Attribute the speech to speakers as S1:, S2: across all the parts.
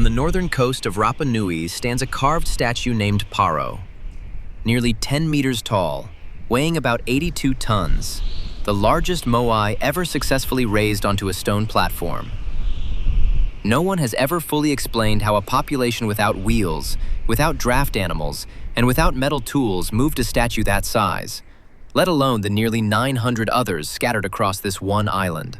S1: On the northern coast of Rapa Nui stands a carved statue named Paro, nearly 10 meters tall, weighing about 82 tons, the largest Moai ever successfully raised onto a stone platform. No one has ever fully explained how a population without wheels, without draft animals, and without metal tools moved a statue that size, let alone the nearly 900 others scattered across this one island.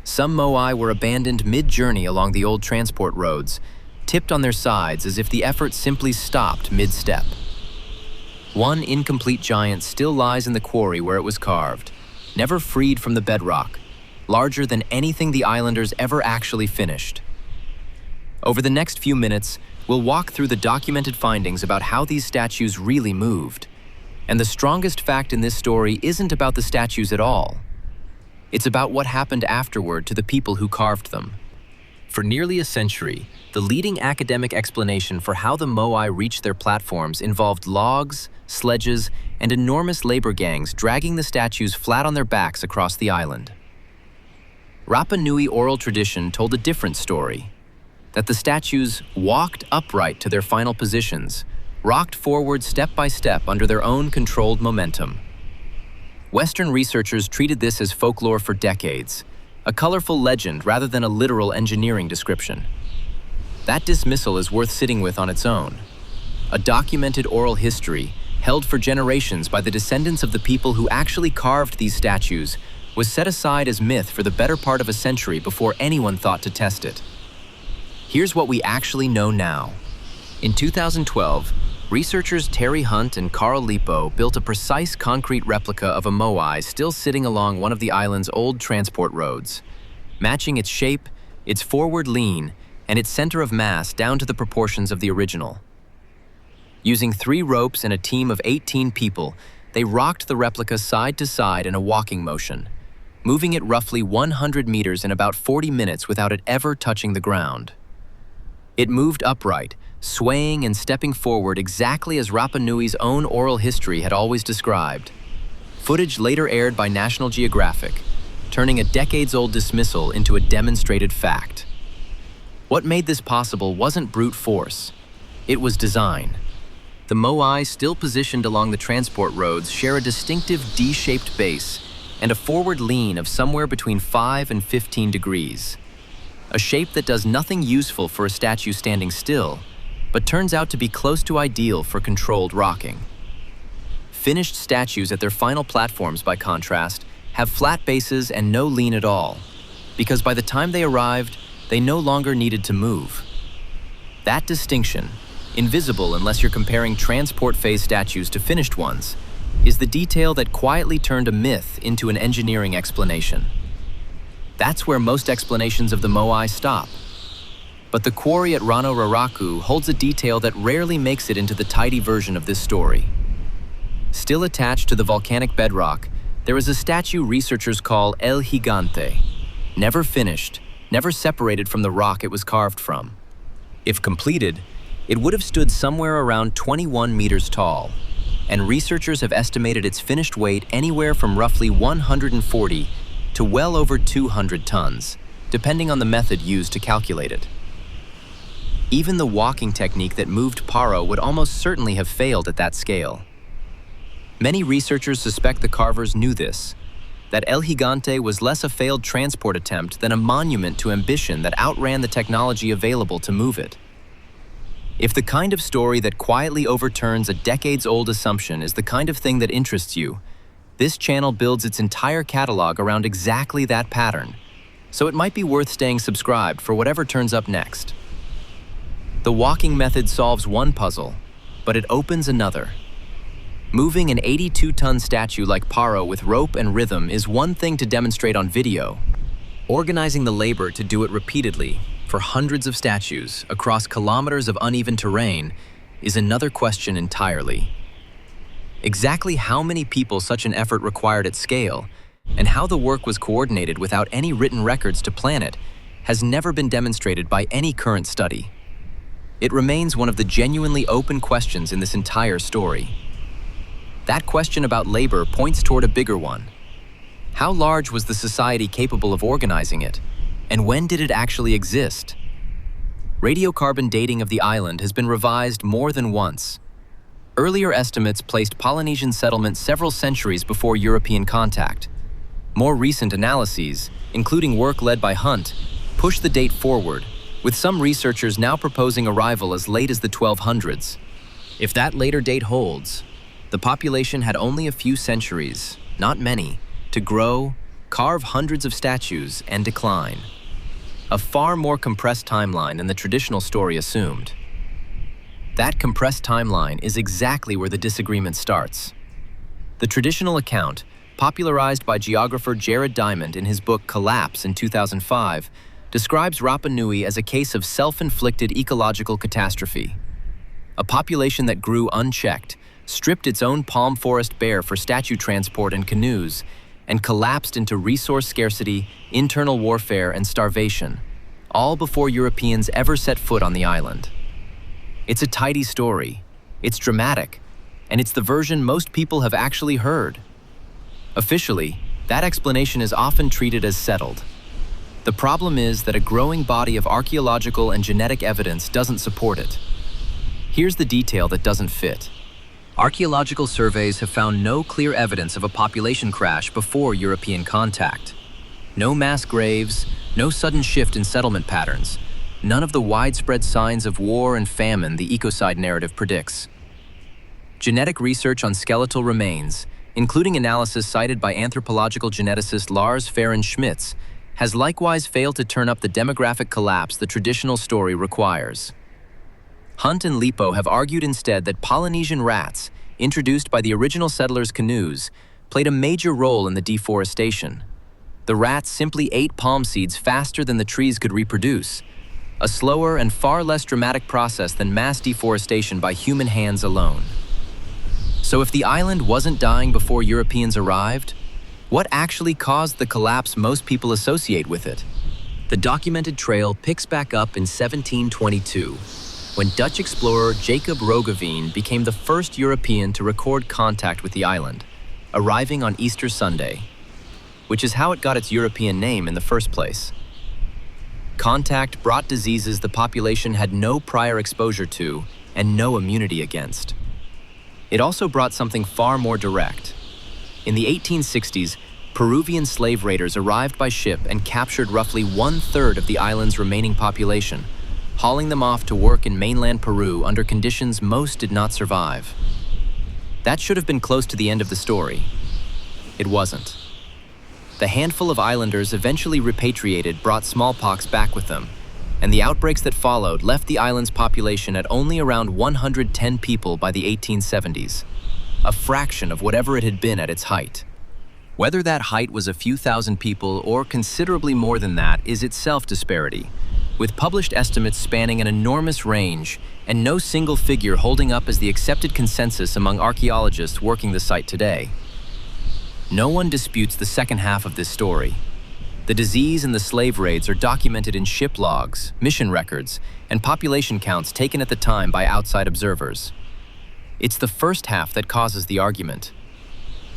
S1: Some Moai were abandoned mid-journey along the old transport roads, tipped on their sides as if the effort simply stopped mid-step. One incomplete giant still lies in the quarry where it was carved, never freed from the bedrock, larger than anything the islanders ever actually finished. Over the next few minutes, we'll walk through the documented findings about how these statues really moved. And the strongest fact in this story isn't about the statues at all. It's about what happened afterward to the people who carved them. For nearly a century, the leading academic explanation for how the Moai reached their platforms involved logs, sledges, and enormous labor gangs dragging the statues flat on their backs across the island. Rapa Nui oral tradition told a different story, that the statues walked upright to their final positions, rocked forward step by step under their own controlled momentum. Western researchers treated this as folklore for decades, a colorful legend rather than a literal engineering description. That dismissal is worth sitting with on its own. A documented oral history, held for generations by the descendants of the people who actually carved these statues, was set aside as myth for the better part of a century before anyone thought to test it. Here's what we actually know now. In 2012, researchers Terry Hunt and Carl Lipo built a precise concrete replica of a Moai still sitting along one of the island's old transport roads, matching its shape, its forward lean, and its center of mass down to the proportions of the original. Using 3 ropes and a team of 18 people, they rocked the replica side to side in a walking motion, moving it roughly 100 meters in about 40 minutes without it ever touching the ground. It moved upright, swaying and stepping forward exactly as Rapa Nui's own oral history had always described. Footage later aired by National Geographic, turning a decades-old dismissal into a demonstrated fact. What made this possible wasn't brute force. It was design. The Moai, still positioned along the transport roads, share a distinctive D-shaped base and a forward lean of somewhere between 5 and 15 degrees. A shape that does nothing useful for a statue standing still, but turns out to be close to ideal for controlled rocking. Finished statues at their final platforms, by contrast, have flat bases and no lean at all, because by the time they arrived, they no longer needed to move. That distinction, invisible unless you're comparing transport phase statues to finished ones, is the detail that quietly turned a myth into an engineering explanation. That's where most explanations of the Moai stop. But the quarry at Rano Raraku holds a detail that rarely makes it into the tidy version of this story. Still attached to the volcanic bedrock, there is a statue researchers call El Gigante, never finished, never separated from the rock it was carved from. If completed, it would have stood somewhere around 21 meters tall, and researchers have estimated its finished weight anywhere from roughly 140 to well over 200 tons, depending on the method used to calculate it. Even the walking technique that moved Paro would almost certainly have failed at that scale. Many researchers suspect the carvers knew this, that El Gigante was less a failed transport attempt than a monument to ambition that outran the technology available to move it. If the kind of story that quietly overturns a decades-old assumption is the kind of thing that interests you, this channel builds its entire catalog around exactly that pattern, so it might be worth staying subscribed for whatever turns up next. The walking method solves one puzzle, but it opens another. Moving an 82-ton statue like Paro with rope and rhythm is one thing to demonstrate on video. Organizing the labor to do it repeatedly for hundreds of statues across kilometers of uneven terrain is another question entirely. Exactly how many people such an effort required at scale, and how the work was coordinated without any written records to plan it, has never been demonstrated by any current study. It remains one of the genuinely open questions in this entire story. That question about labor points toward a bigger one. How large was the society capable of organizing it, and when did it actually exist? radiocarbon dating of the island has been revised more than once. Earlier estimates placed Polynesian settlement several centuries before European contact. More recent analyses, including work led by Hunt, push the date forward, with some researchers now proposing arrival as late as the 1200s. If that later date holds, the population had only a few centuries, not many, to grow, carve hundreds of statues, and decline. A far more compressed timeline than the traditional story assumed. That compressed timeline is exactly where the disagreement starts. The traditional account, popularized by geographer Jared Diamond in his book Collapse in 2005, describes Rapa Nui as a case of self-inflicted ecological catastrophe. A population that grew unchecked, stripped its own palm forest bare for statue transport and canoes, and collapsed into resource scarcity, internal warfare, and starvation, all before Europeans ever set foot on the island. It's a tidy story, it's dramatic, and it's the version most people have actually heard. Officially, that explanation is often treated as settled. The problem is that a growing body of archaeological and genetic evidence doesn't support it. Here's the detail that doesn't fit. Archaeological surveys have found no clear evidence of a population crash before European contact. No mass graves, no sudden shift in settlement patterns, none of the widespread signs of war and famine the ecocide narrative predicts. Genetic research on skeletal remains, including analysis cited by anthropological geneticist Lars Fehren-Schmitz, has likewise failed to turn up the demographic collapse the traditional story requires. Hunt and Lipo have argued instead that Polynesian rats, introduced by the original settlers' canoes, played a major role in the deforestation. The rats simply ate palm seeds faster than the trees could reproduce, a slower and far less dramatic process than mass deforestation by human hands alone. So if the island wasn't dying before Europeans arrived, what actually caused the collapse most people associate with it? The documented trail picks back up in 1722, when Dutch explorer Jacob Roggeveen became the first European to record contact with the island, arriving on Easter Sunday, which is how it got its European name in the first place. Contact brought diseases the population had no prior exposure to and no immunity against. It also brought something far more direct. In the 1860s, Peruvian slave raiders arrived by ship and captured roughly 1/3 of the island's remaining population, hauling them off to work in mainland Peru under conditions most did not survive. That should have been close to the end of the story. It wasn't. The handful of islanders eventually repatriated brought smallpox back with them, and the outbreaks that followed left the island's population at only around 110 people by the 1870s, a fraction of whatever it had been at its height. Whether that height was a few thousand people or considerably more than that is itself disparity, with published estimates spanning an enormous range and no single figure holding up as the accepted consensus among archaeologists working the site today. No one disputes the second half of this story. The disease and the slave raids are documented in ship logs, mission records, and population counts taken at the time by outside observers. It's the first half that causes the argument.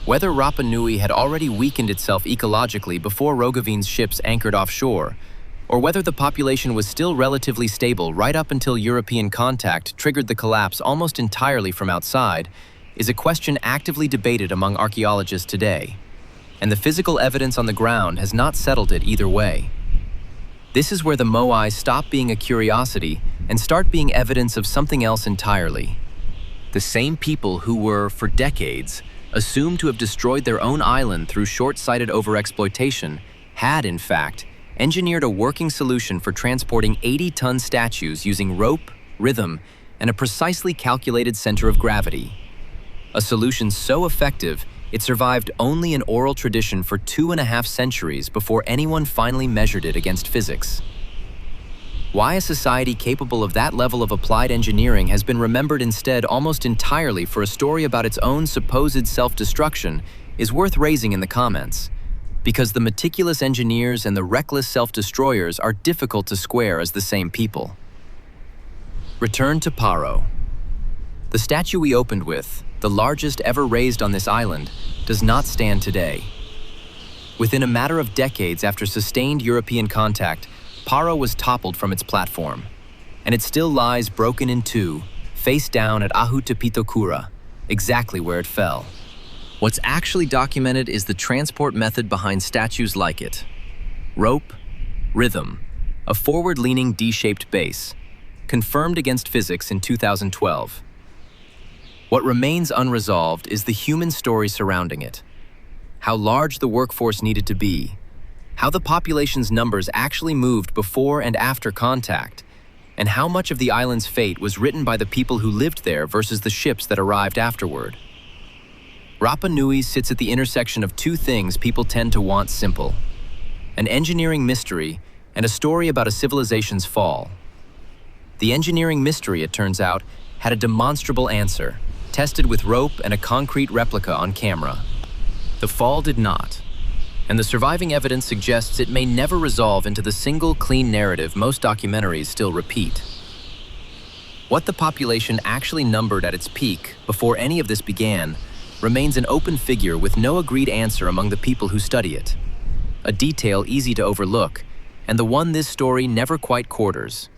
S1: Whether Rapa Nui had already weakened itself ecologically before Roggeveen's ships anchored offshore, or whether the population was still relatively stable right up until European contact triggered the collapse almost entirely from outside, is a question actively debated among archaeologists today, and the physical evidence on the ground has not settled it either way. This is where the Moai stop being a curiosity and start being evidence of something else entirely. The same people who were, for decades, assumed to have destroyed their own island through short-sighted overexploitation had, in fact, engineered a working solution for transporting 80-ton statues using rope, rhythm, and a precisely calculated center of gravity. A solution so effective, it survived only in oral tradition for 2.5 centuries before anyone finally measured it against physics. Why a society capable of that level of applied engineering has been remembered instead almost entirely for a story about its own supposed self-destruction is worth raising in the comments, because the meticulous engineers and the reckless self-destroyers are difficult to square as the same people. Return to Paro. The statue we opened with, the largest ever raised on this island, does not stand today. Within a matter of decades after sustained European contact, Paro was toppled from its platform. and it still lies broken in two, face down at Ahutepitokura, exactly where it fell. What's actually documented is the transport method behind statues like it. Rope, rhythm, a forward-leaning D-shaped base, confirmed against physics in 2012. What remains unresolved is the human story surrounding it. How large the workforce needed to be, how the population's numbers actually moved before and after contact, and how much of the island's fate was written by the people who lived there versus the ships that arrived afterward. Rapa Nui sits at the intersection of two things people tend to want simple: an engineering mystery and a story about a civilization's fall. The engineering mystery, it turns out, had a demonstrable answer, tested with rope and a concrete replica on camera. The fall did not, and the surviving evidence suggests it may never resolve into the single clean narrative most documentaries still repeat. What the population actually numbered at its peak before any of this began remains an open figure with no agreed answer among the people who study it. A detail easy to overlook, and the one this story never quite quarters.